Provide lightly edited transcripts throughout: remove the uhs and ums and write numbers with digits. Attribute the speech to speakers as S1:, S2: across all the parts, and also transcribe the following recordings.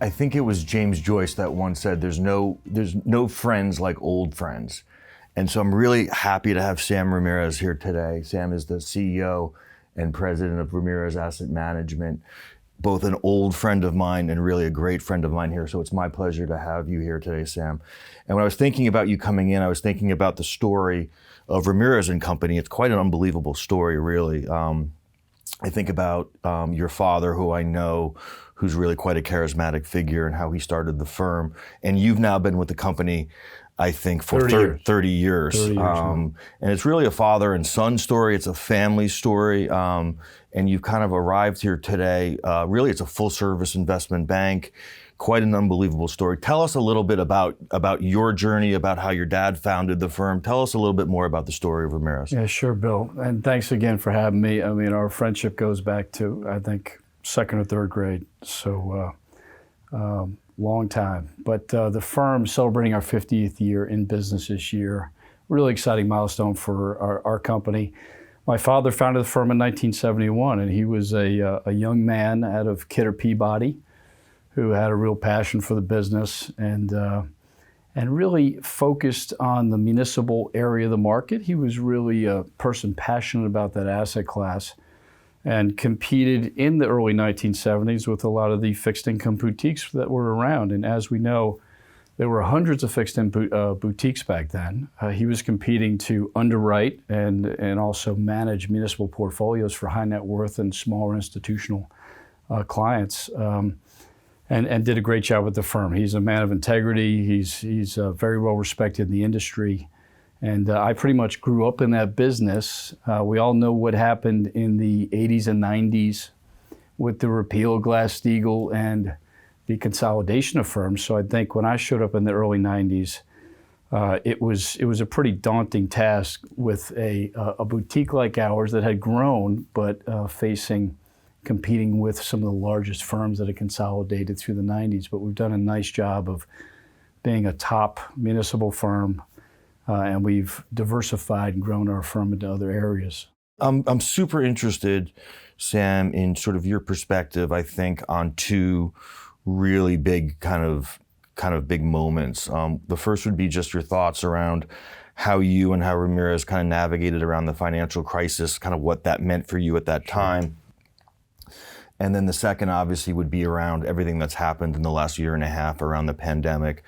S1: I think it was James Joyce that once said, there's no friends like old friends. And so I'm really happy to have Sam Ramirez here today. Sam is the CEO and president of Ramirez Asset Management, both an old friend of mine and really a great friend of mine here. So it's my pleasure to have you here today, Sam. And when I was thinking about you coming in, I was thinking about the story of Ramirez and Company. It's quite an unbelievable story, really. I think about your father, who I know, who's really quite a charismatic figure, and how he started the firm. And you've now been with the company, I think, for 30 years. And it's really a father and son story. It's a family story. And you've kind of arrived here today. Really, it's a full service investment bank. Quite an unbelievable story. Tell us a little bit about your journey, about how your dad founded the firm. Tell us a little bit more about the story of Ramirez.
S2: Yeah, sure, Bill. And thanks again for having me. I mean, our friendship goes back to, I think, second or third grade. So long time. But the firm celebrating our 50th year in business this year. Really exciting milestone for our company. My father founded the firm in 1971, and he was a young man out of Kidder Peabody who had a real passion for the business and really focused on the municipal area of the market. He was really a person passionate about that asset class and competed in the early 1970s with a lot of the fixed income boutiques that were around. And as we know, there were hundreds of fixed income boutiques back then. He was competing to underwrite and also manage municipal portfolios for high net worth and smaller institutional clients. And did a great job with the firm. He's a man of integrity. He's very well respected in the industry. And I pretty much grew up in that business. We all know what happened in the 80s and 90s with the repeal of Glass-Steagall and the consolidation of firms. So I think when I showed up in the early 90s, it was a pretty daunting task with a boutique like ours that had grown, but competing with some of the largest firms that had consolidated through the 90s. But we've done a nice job of being a top municipal firm, and we've diversified and grown our firm into other areas.
S1: I'm super interested, Sam, in sort of your perspective, I think, on two really big kind of big moments. The first would be just your thoughts around how you and how Ramirez kind of navigated around the financial crisis, kind of what that meant for you at that time. And then the second, obviously, would be around everything that's happened in the last year and a half around the pandemic,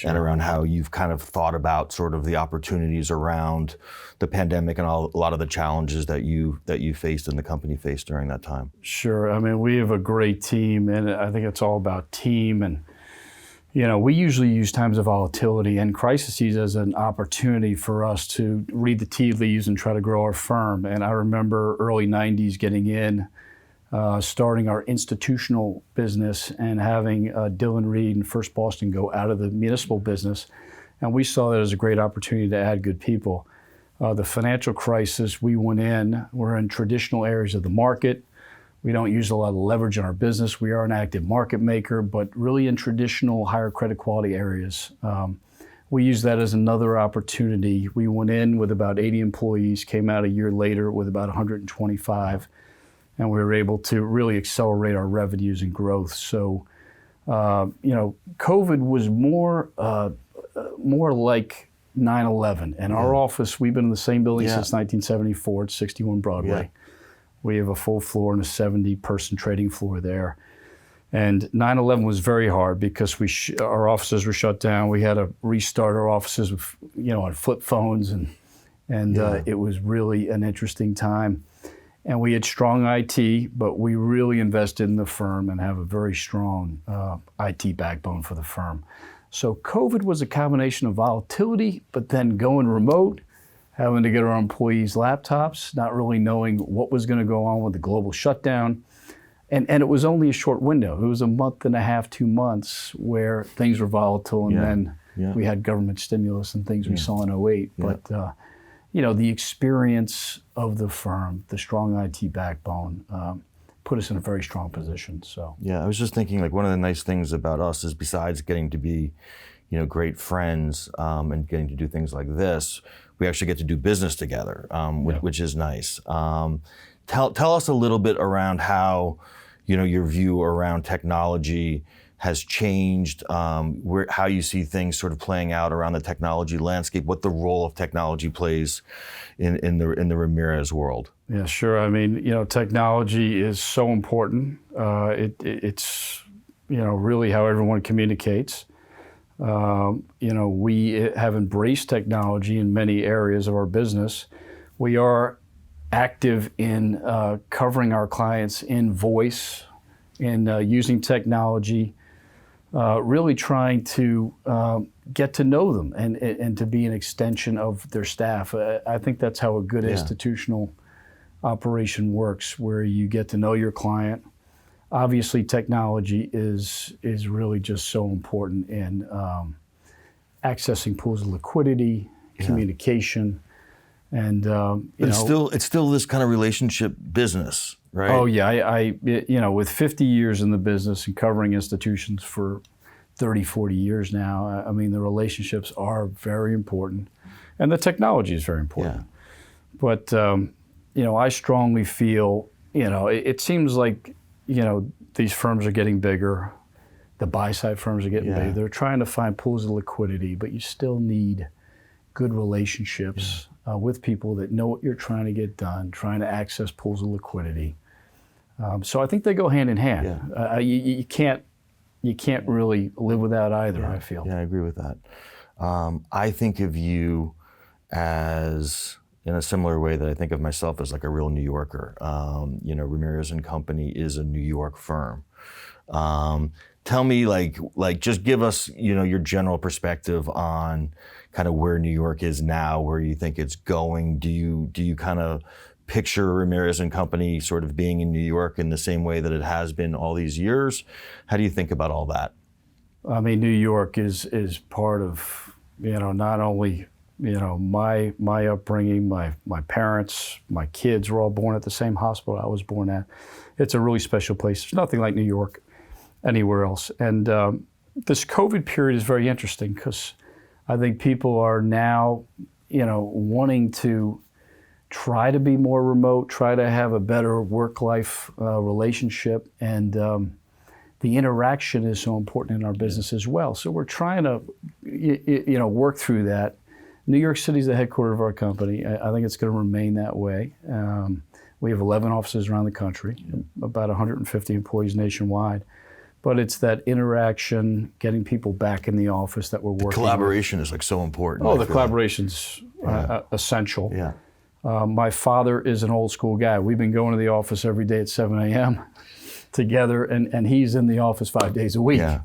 S1: and around how you've kind of thought about sort of the opportunities around the pandemic and a lot of the challenges that you faced and the company faced during that time.
S2: Sure. I mean, we have a great team, and I think it's all about team. And, we usually use times of volatility and crises as an opportunity for us to read the tea leaves and try to grow our firm. And I remember early 90s getting in, starting our institutional business and having Dylan Reed and First Boston go out of the municipal business. And we saw that as a great opportunity to add good people. The financial crisis, we're in traditional areas of the market. We don't use a lot of leverage in our business. We are an active market maker, but really in traditional higher credit quality areas. We use that as another opportunity. We went in with about 80 employees, came out a year later with about 125. And we were able to really accelerate our revenues and growth. So, COVID was more like 9/11. And our office, we've been in the same building since 1974 at 61 Broadway. Yeah. We have a full floor and a 70-person trading floor there. And 9/11 was very hard because our offices were shut down. We had to restart our offices with, on flip phones, and it was really an interesting time. And we had strong IT, but we really invested in the firm and have a very strong IT backbone for the firm. So COVID was a combination of volatility, but then going remote, having to get our employees laptops, not really knowing what was going to go on with the global shutdown. And it was only a short window. It was a month and a half, 2 months where things were volatile, and then we had government stimulus and things we saw in 2008. But the experience of the firm, the strong IT backbone, put us in a very strong position. So
S1: I was just thinking, like, one of the nice things about us is, besides getting to be, great friends and getting to do things like this, we actually get to do business together, which is nice. Tell us a little bit around how, your view around technology has changed, how you see things sort of playing out around the technology landscape, what the role of technology plays in the Ramirez world.
S2: Yeah, sure. I mean, technology is so important. It's really how everyone communicates. We have embraced technology in many areas of our business. We are active in covering our clients in voice, in using technology, really trying to get to know them and to be an extension of their staff. I think that's how a good institutional operation works, where you get to know your client. Obviously, technology is really just so important in accessing pools of liquidity, communication, and
S1: it's still this kind of relationship business, right?
S2: Oh yeah, I with 50 years in the business and covering institutions for 30, 40 years now, I mean, the relationships are very important, and the technology is very important.
S1: Yeah.
S2: But I strongly feel, it seems like, these firms are getting bigger. The buy-side firms are getting bigger. They're trying to find pools of liquidity, but you still need good relationships with people that know what you're trying to get done, trying to access pools of liquidity. So I think they go hand in hand. Yeah. You can't really live without either, I feel.
S1: Yeah, I agree with that. I think of you as, in a similar way that I think of myself as like a real New Yorker. Ramirez and Company is a New York firm. Tell me, just give us, your general perspective on kind of where New York is now, where you think it's going. Do you kind of picture Ramirez and Company sort of being in New York in the same way that it has been all these years? How do you think about all that?
S2: I mean, New York is part of, not only, my upbringing, my parents, my kids were all born at the same hospital I was born at. It's a really special place. There's nothing like New York anywhere else. And this COVID period is very interesting because I think people are now, wanting to try to be more remote, try to have a better work-life relationship, and the interaction is so important in our business as well. So we're trying to, work through that. New York City is the headquarters of our company. I think it's going to remain that way. We have 11 offices around the country, about 150 employees nationwide. But it's that interaction, getting people back in the office that we're working with.
S1: Collaboration is so important.
S2: Oh, the collaboration's essential.
S1: Yeah.
S2: My father is an old school guy. We've been going to the office every day at 7 a.m. together, and he's in the office 5 days a week.
S1: Yeah.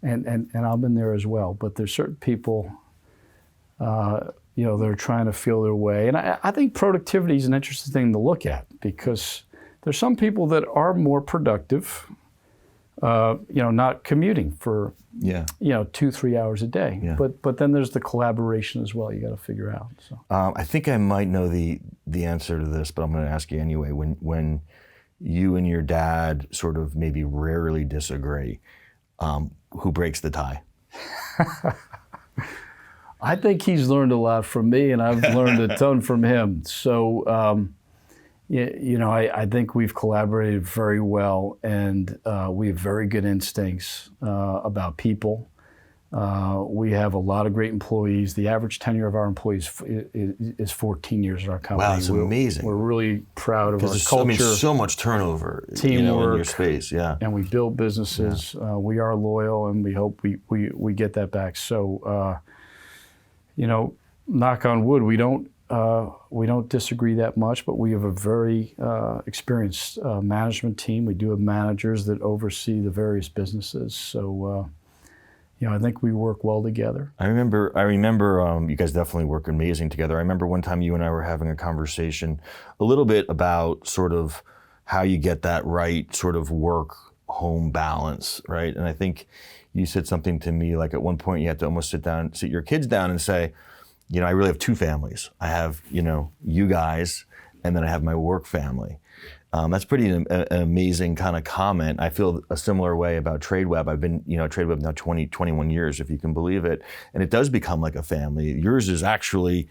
S2: And I've been there as well. But there's certain people, they're trying to feel their way. And I think productivity is an interesting thing to look at, because there's some people that are more productive, not commuting for 2-3 hours a day. Yeah. But then there's the collaboration as well. You got to figure out. So
S1: I think I might know the answer to this, but I'm going to ask you anyway. When you and your dad sort of maybe rarely disagree, who breaks the tie?
S2: I think he's learned a lot from me, and I've learned a ton from him. So, I think we've collaborated very well, and we have very good instincts about people. We have a lot of great employees. The average tenure of our employees is 14 years at our company.
S1: Wow, it's amazing.
S2: We're really proud of our culture.
S1: So much turnover,
S2: teamwork,
S1: in your space. Yeah,
S2: and we build businesses. Yeah. We are loyal, and we hope we get that back. So, knock on wood, we don't disagree that much, but we have a very experienced management team. We do have managers that oversee the various businesses. So, I think we work well together.
S1: I remember you guys definitely work amazing together. I remember one time you and I were having a conversation a little bit about sort of how you get that right sort of work-home balance, right? And I think you said something to me like at one point you had to almost sit your kids down and say, I really have two families. I have, you guys, and then I have my work family. That's pretty an amazing kind of comment. I feel a similar way about Tradeweb. I've been, at Tradeweb now 21 years, if you can believe it. And it does become like a family. Yours is actually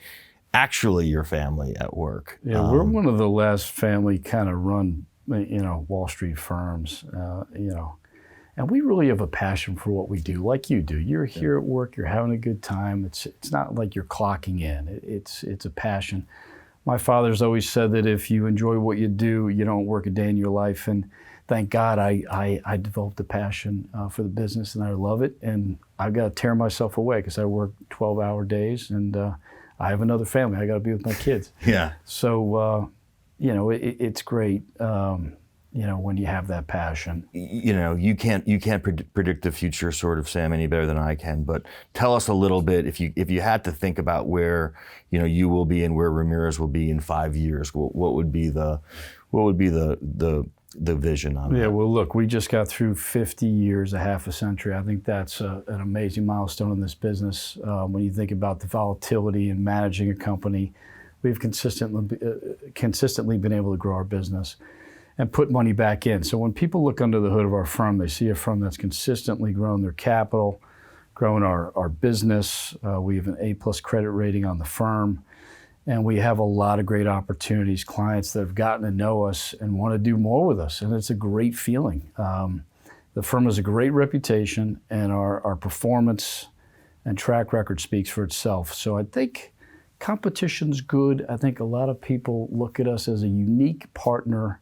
S1: your family at work.
S2: Yeah, we're one of the last family kind of run, Wall Street firms, And we really have a passion for what we do, like you do. You're here at work, you're having a good time. It's not like you're clocking in. It's a passion. My father's always said that if you enjoy what you do, you don't work a day in your life. And thank God I developed a passion for the business, and I love it. And I've got to tear myself away because I work 12-hour days, and I have another family. I got to be with my kids.
S1: Yeah.
S2: So, it's great. When you have that passion.
S1: You can't predict the future, sort of, Sam, any better than I can. But tell us a little bit, if you had to think about where you will be and where Ramirez will be in 5 years, what would be the vision on that?
S2: Yeah, well, look, we just got through 50 years, a half a century. I think that's an amazing milestone in this business. When you think about the volatility in managing a company, we've consistently been able to grow our business and put money back in. So when people look under the hood of our firm, they see a firm that's consistently grown their capital, grown our business. We have an A+ credit rating on the firm, and we have a lot of great opportunities, clients that have gotten to know us and want to do more with us, and it's a great feeling. The firm has a great reputation, and our performance and track record speaks for itself. So I think competition's good. I think a lot of people look at us as a unique partner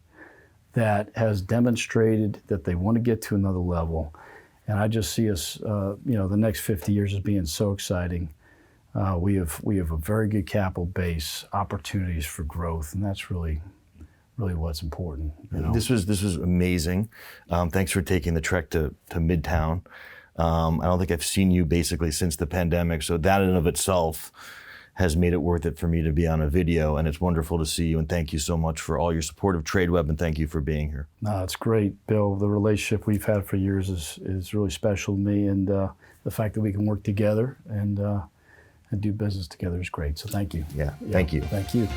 S2: that has demonstrated that they want to get to another level. And I just see us, the next 50 years as being so exciting. We have a very good capital base, opportunities for growth, and that's really what's important.
S1: This was amazing. Thanks for taking the trek to Midtown. I don't think I've seen you basically since the pandemic, so that in of itself has made it worth it for me to be on a video, and it's wonderful to see you, and thank you so much for all your support of Tradeweb, and thank you for being here.
S2: No, it's great, Bill. The relationship we've had for years is really special to me, and the fact that we can work together and do business together is great, so thank you.
S1: Yeah, thank you.
S2: Thank you.